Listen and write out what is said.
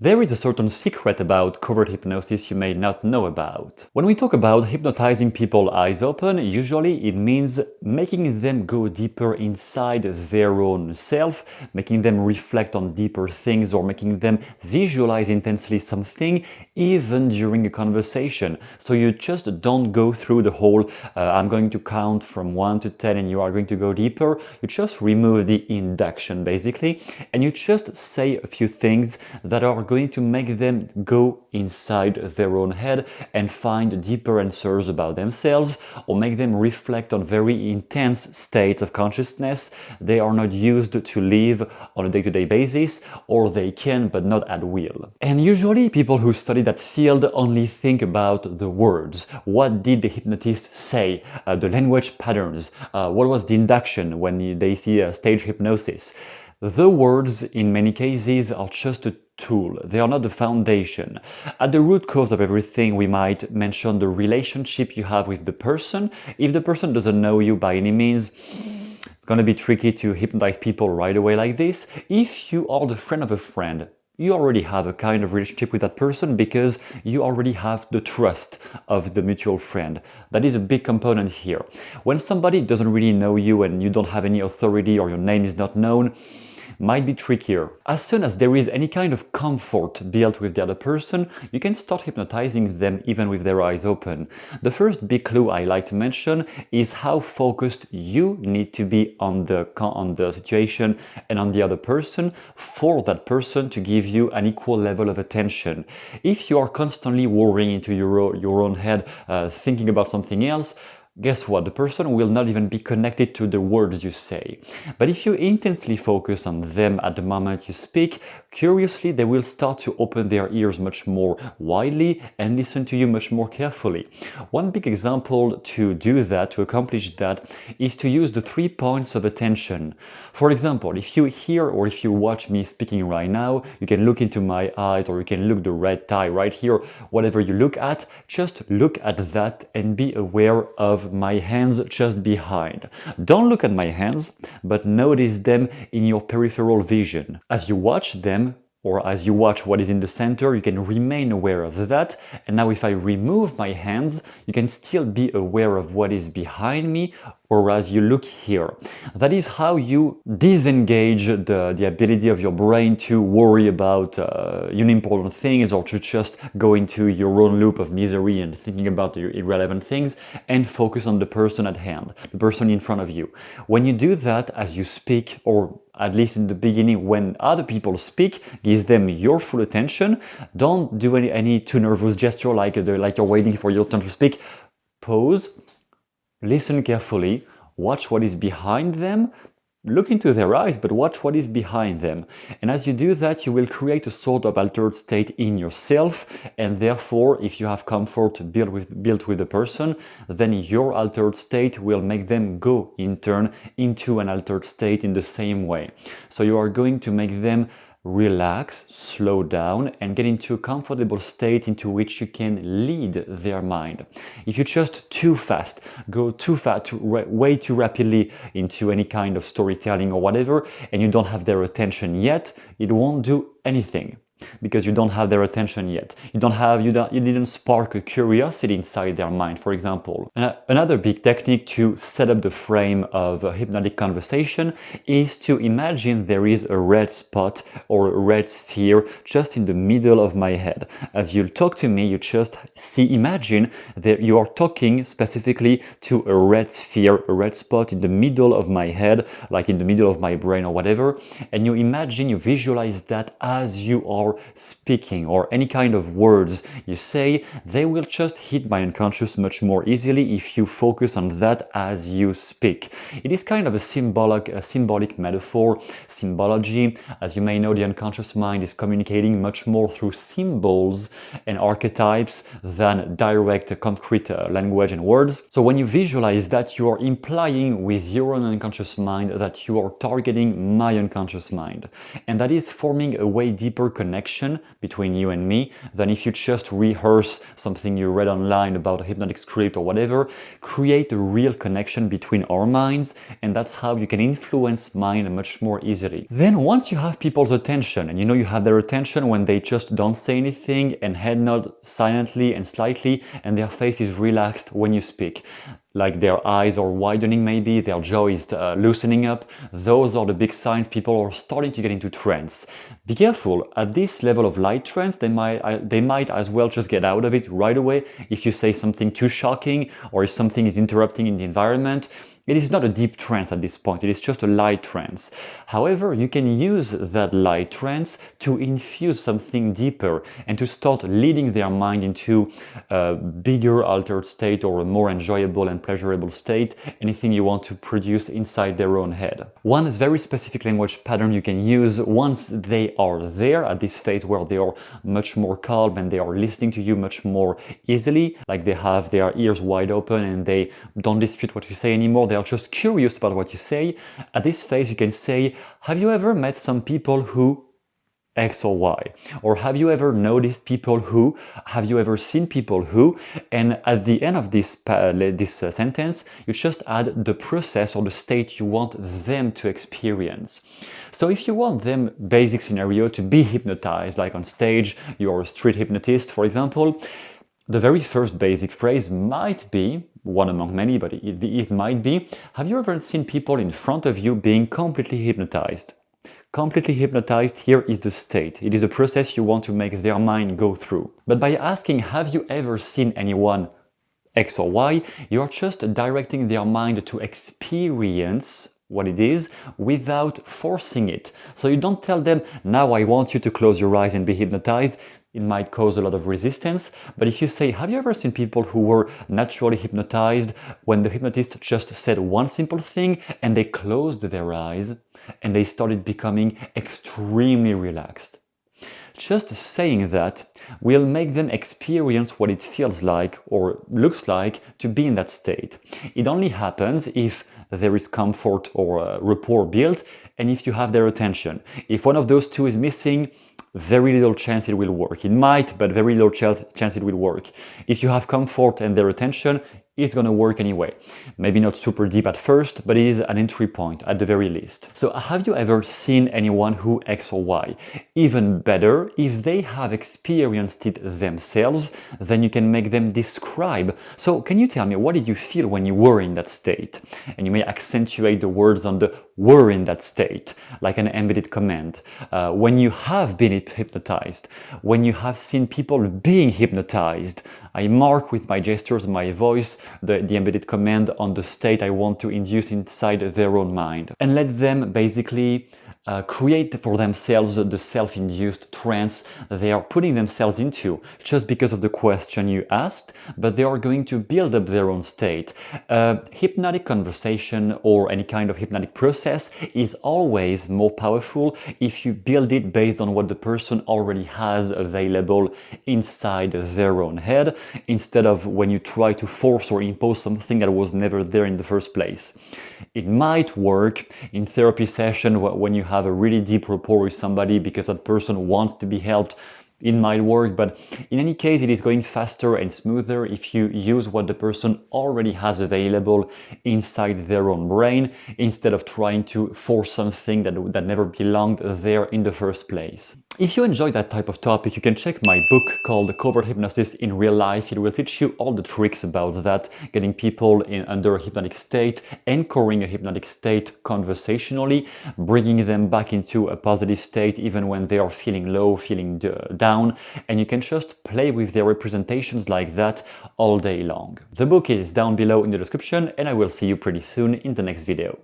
There is a certain secret about covert hypnosis you may not know about. When we talk about hypnotizing people eyes open, usually it means making them go deeper inside their own self, making them reflect on deeper things, or making them visualize intensely something even during a conversation. So you just don't go through the whole I'm going to count from 1 to 10 and you are going to go deeper. You just remove the induction basically, and you just say a few things that are going to make them go inside their own head and find deeper answers about themselves, or make them reflect on very intense states of consciousness they are not used to live on a day-to-day basis, or they can but not at will. And usually people who study that field only think about the words. What did the hypnotist say? The language patterns. What was the induction when they see a stage hypnosis? The words, in many cases, are just a tool. They are not the foundation. At the root cause of everything, we might mention the relationship you have with the person. If the person doesn't know you by any means, it's going to be tricky to hypnotize people right away like this. If you are the friend of a friend, you already have a kind of relationship with that person because you already have the trust of the mutual friend. That is a big component here. When somebody doesn't really know you and you don't have any authority, or your name is not known, might be trickier. As soon as there is any kind of comfort built with the other person, you can start hypnotizing them even with their eyes open. The first big clue I like to mention is how focused you need to be on the situation and on the other person for that person to give you an equal level of attention. If you are constantly worrying into your own head, thinking about something else, guess what? The person will not even be connected to the words you say. But if you intensely focus on them at the moment you speak, curiously they will start to open their ears much more widely and listen to you much more carefully. One big example to do that, to accomplish that, is to use the 3 points of attention. For example, if you hear or if you watch me speaking right now, you can look into my eyes, or you can look the red tie right here. Whatever you look at, just look at that and be aware of my hands just behind. Don't look at my hands, but notice them in your peripheral vision. As you watch them, or as you watch what is in the center, you can remain aware of that. And now if I remove my hands, you can still be aware of what is behind me, or as you look here. That is how you disengage the ability of your brain to worry about unimportant things, or to just go into your own loop of misery and thinking about the irrelevant things, and focus on the person at hand, the person in front of you. When you do that as you speak, or at least in the beginning when other people speak, give them your full attention. Don't do any too nervous gesture like you're waiting for your turn to speak. Pause, listen carefully, watch what is behind them. Look into their eyes, but watch what is behind them. And as you do that, you will create a sort of altered state in yourself, and therefore, if you have comfort built with the person, then your altered state will make them go in turn into an altered state in the same way. So you are going to make them relax, slow down, and get into a comfortable state into which you can lead their mind. If you just too fast, go too fast, way too rapidly into any kind of storytelling or whatever, and you don't have their attention yet, it won't do anything. Because you don't have their attention yet. You didn't spark a curiosity inside their mind, for example. Another big technique to set up the frame of a hypnotic conversation is to imagine there is a red spot or a red sphere just in the middle of my head. As you talk to me, you just imagine that you are talking specifically to a red sphere, a red spot in the middle of my head, like in the middle of my brain or whatever, and you visualize that as you are speaking, or any kind of words you say, they will just hit my unconscious much more easily if you focus on that as you speak. It is kind of a symbolic metaphor, symbology. As you may know, the unconscious mind is communicating much more through symbols and archetypes than direct, concrete language and words. So when you visualize that, you are implying with your own unconscious mind that you are targeting my unconscious mind. And that is forming a way deeper connection connection between you and me than if you just rehearse something you read online about a hypnotic script or whatever. Create a real connection between our minds, and that's how you can influence mine much more easily. Then once you have people's attention, and you know you have their attention when they just don't say anything and head nod silently and slightly, and their face is relaxed when you speak, like their eyes are widening, maybe their jaw is loosening up, those are the big signs people are starting to get into trance. Be careful, at this level of light trance, they might as well just get out of it right away if you say something too shocking or if something is interrupting in the environment. It is not a deep trance at this point, it is just a light trance. However, you can use that light trance to infuse something deeper and to start leading their mind into a bigger altered state or a more enjoyable and pleasurable state, anything you want to produce inside their own head. One very specific language pattern you can use once they are there at this phase where they are much more calm and they are listening to you much more easily, like they have their ears wide open and they don't dispute what you say anymore. They are just curious about what you say. At this phase you can say, have you ever met some people who X or Y? Or have you ever noticed people who? Have you ever seen people who? And at the end of this sentence, you just add the process or the state you want them to experience. So if you want them, basic scenario, to be hypnotized, like on stage, you're a street hypnotist, for example, the very first basic phrase might be, one among many, but it might be, have you ever seen people in front of you being completely hypnotized? Completely hypnotized, here is the state. It is a process you want to make their mind go through. But by asking, have you ever seen anyone X or Y, you are just directing their mind to experience what it is without forcing it. So you don't tell them, now I want you to close your eyes and be hypnotized. It might cause a lot of resistance, but if you say, have you ever seen people who were naturally hypnotized when the hypnotist just said one simple thing and they closed their eyes and they started becoming extremely relaxed? Just saying that will make them experience what it feels like or looks like to be in that state. It only happens if there is comfort or rapport built and if you have their attention. If one of those two is missing, very little chance it will work. It might, but very little chance it will work. If you have comfort and their attention, it's gonna work anyway. Maybe not super deep at first, but it is an entry point at the very least. So have you ever seen anyone who X or Y? Even better, if they have experienced it themselves, then you can make them describe. So can you tell me, what did you feel when you were in that state? And you may accentuate the words on the were in that state, like an embedded command. When you have been hypnotized, when you have seen people being hypnotized, I mark with my gestures and my voice the embedded command on the state I want to induce inside their own mind. And let them basically create for themselves the self-induced trance they are putting themselves into just because of the question you asked, but they are going to build up their own state. Hypnotic conversation or any kind of hypnotic process is always more powerful if you build it based on what the person already has available inside their own head, instead of when you try to force or impose something that was never there in the first place. It might work in therapy session when you have a really deep rapport with somebody because that person wants to be helped. It might work, but in any case, it is going faster and smoother if you use what the person already has available inside their own brain, instead of trying to force something that never belonged there in the first place. If you enjoy that type of topic, you can check my book called Covert Hypnosis in Real Life. It will teach you all the tricks about that, getting people under a hypnotic state, anchoring a hypnotic state conversationally, bringing them back into a positive state even when they are feeling low, feeling down, and you can just play with their representations like that all day long. The book is down below in the description, and I will see you pretty soon in the next video.